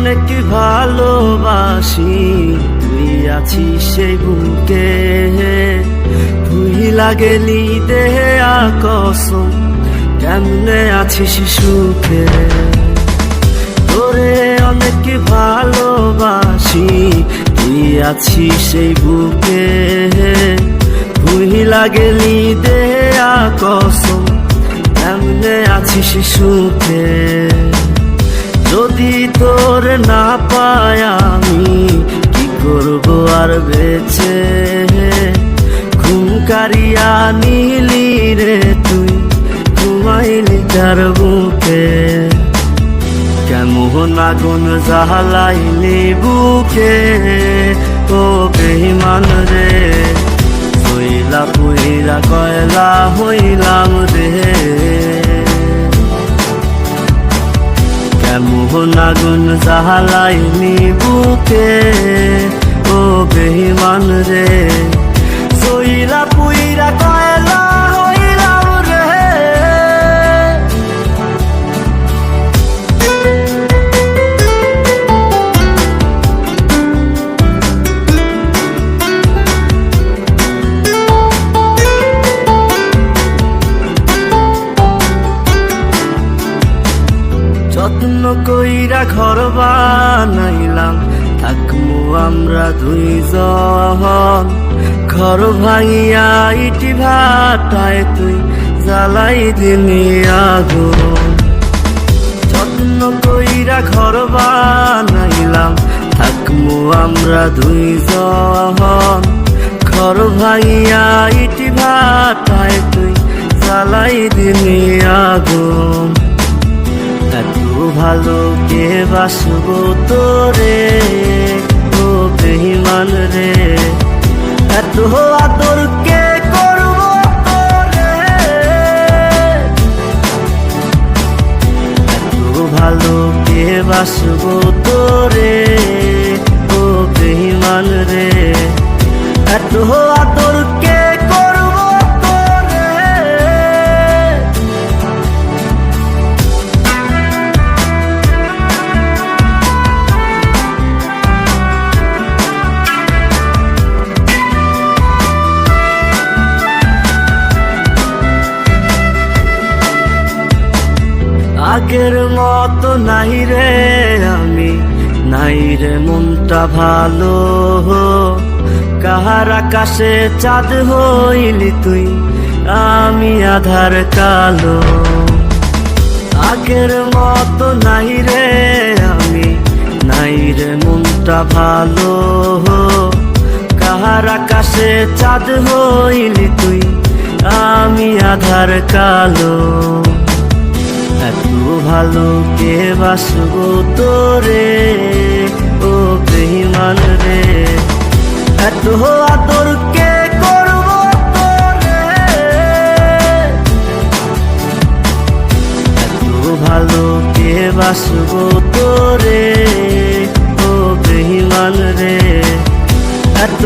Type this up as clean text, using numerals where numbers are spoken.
অনেক ভালোবাসি, তুই আছিস সেই বুকে, ভুইলা গেলি দেহে কসম, কেমনে আছিস সুখে। তোরে অনেক ভালোবাসি, তুই আছিস সেই বুকে, ভুইলা গেলি দেহে কসম, কেমনে আছিস সুখে। যদি তোর না পাই আমি কি করব আর বেঁচে, ঘুম কারিয়া নিলি রে তুই, ঘুমাইলি তার বুকে। কেমন আগুন জ্বালাইলি বুকে, ও বেঈমান রে, হইলা পুইরা কয়লা হইলাম রে। কেমন আগুন জ্বালাইলি বুকে, ও বেঈমান রে, হইলা পুইরা কয়লা হইলাম রে। যত্ন কইরা ঘর বানাইলাম, থাকমু আমরা দুইজন, ঘর ভাঙিয়া ইটি ভাটায় তুই জ্বালাই দিলি আগুন। যত্ন কইরা ঘর বানাইলাম, থাকমু আমরা দুইজন, ঘর ভাঙিয়া ইটি ভাটায় তুই জ্বালাই দিলি আগুন। এত ভালো কে বাসবো তোরে, ও বেঈমান রে, এত আদর কে করবো তোরে, এত ভালো কে বাসবো তোরে, ও বেঈমান রে, এত আদর কে করবো তোরে। আগের মতো নাই রে আমি, নাই রে মনটা ভালো, কাহার আকাশে চাঁদ হইলি তুই, আমি আধার কালো। আগের মতো নাই রে আমি, নাই রে মনটা ভালো, কাহার আকাশে চাঁদ হইলি তুই, আমি আধার কালো। এত ভালো কে বাসবো তোরে, ও বেঈমান রে, এত আদর কে করবো তোরে, এত ভালো কে বাসবো তোরে, ও বেঈমান রে, এত